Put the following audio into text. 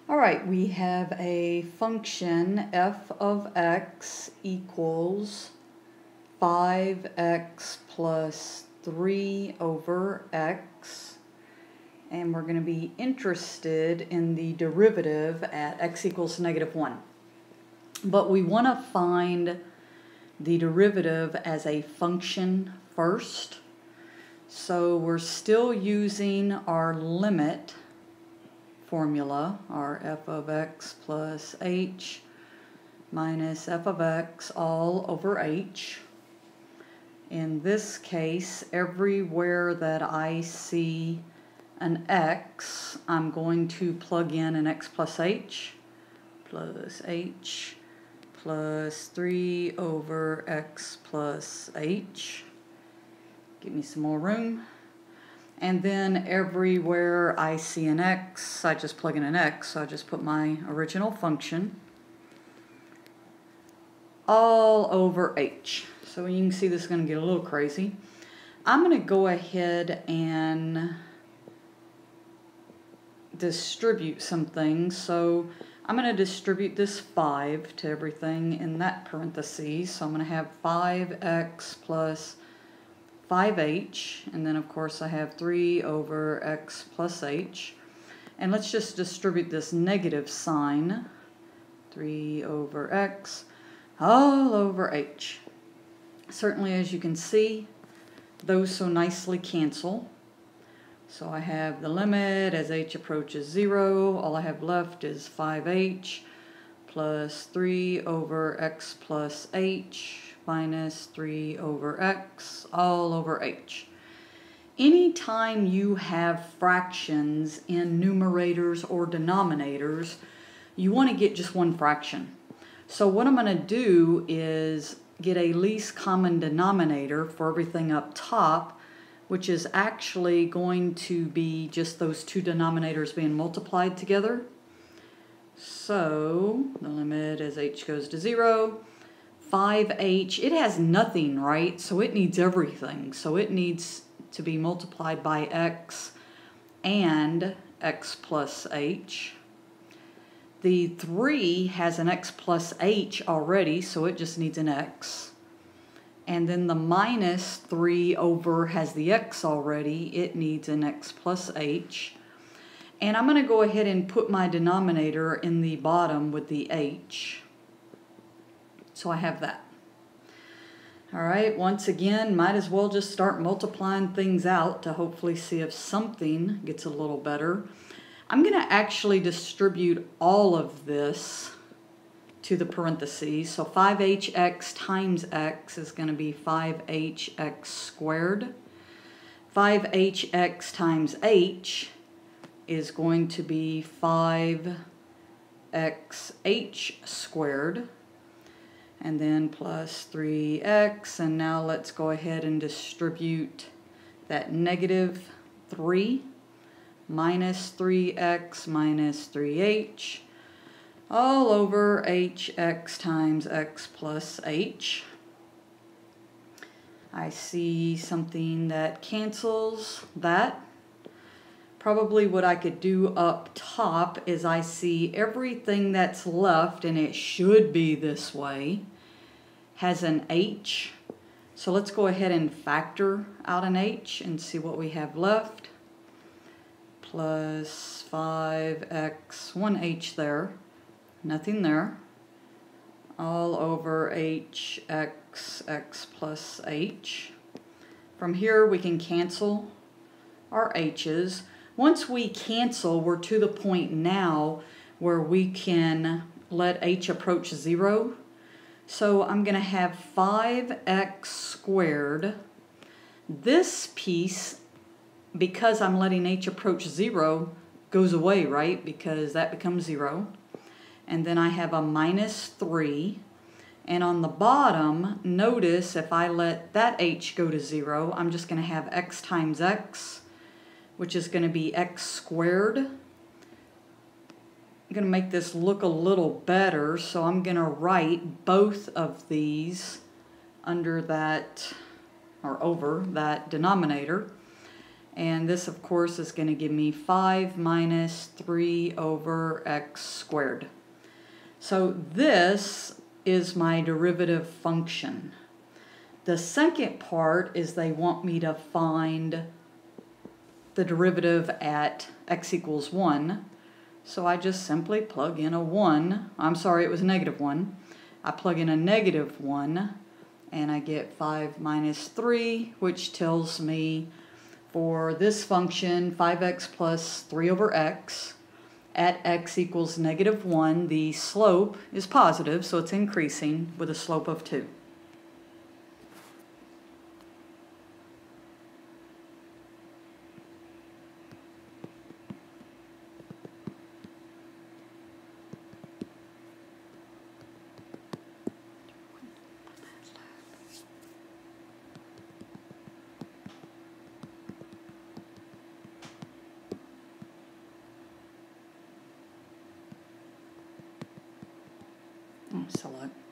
All right, we have a function f of x equals 5x plus 3 over x, and we're going to be interested in the derivative at x equals -1. But we want to find the derivative as a function first. So we're still using our limit formula, our f of x plus h minus f of x all over h. In this case, everywhere that I see an x, I'm going to plug in an x plus h plus 3 over x plus h. Give me some more room. And then everywhere I see an x, I just plug in an x. So I just put my original function all over h. So you can see this is going to get a little crazy. I'm going to go ahead and distribute some things. So I'm going to distribute this 5 to everything in that parentheses. So I'm going to have 5x plus 5h, and then of course I have 3 over x plus h. And let's just distribute this negative sign, 3 over x, all over h. Certainly, as you can see, those so nicely cancel. So I have the limit as h approaches 0. All I have left is 5h plus 3 over x plus h minus 3 over x all over h. Anytime you have fractions in numerators or denominators, you want to get just one fraction. So what I'm going to do is get a least common denominator for everything up top, which is actually going to be just those two denominators being multiplied together. So the limit as h goes to 0, 5h, it has nothing, right? So it needs everything. So it needs to be multiplied by x and x plus h. The 3 has an x plus h already, so it just needs an x. And then the minus 3 over has the x already. It needs an x plus h. And I'm going to go ahead and put my denominator in the bottom with the h. So I have that. All right, once again, might as well just start multiplying things out to hopefully see if something gets a little better. I'm going to actually distribute all of this to the parentheses. So 5hx times x is going to be 5hx squared. 5hx times h is going to be 5xh squared. And then plus 3x, and now let's go ahead and distribute that negative 3 minus 3x minus 3h all over hx times x plus h. I see something that cancels that. Probably what I could do up top is I see everything that's left, and it should be this way, has an h. So let's go ahead and factor out an h and see what we have left. Plus 5x, 1h there, nothing there, all over hx, x plus h. From here we can cancel our h's. Once we cancel, we're to the point now where we can let h approach 0. So I'm going to have 5x squared. This piece, because I'm letting h approach 0, goes away, right? Because that becomes 0. And then I have a minus 3. And on the bottom, notice if I let that h go to 0, I'm just going to have x times x, which is going to be x squared. I'm going to make this look a little better, so I'm going to write both of these under that, or over that denominator. And this, of course, is going to give me 5 minus 3 over x squared. So this is my derivative function. The second part is they want me to find the derivative at x equals 1. So I just simply plug in a 1. I'm sorry, it was negative 1. I plug in a negative 1, and I get 5 minus 3, which tells me for this function, 5x plus 3 over x, at x equals negative 1, the slope is positive, so it's increasing with a slope of 2. Select.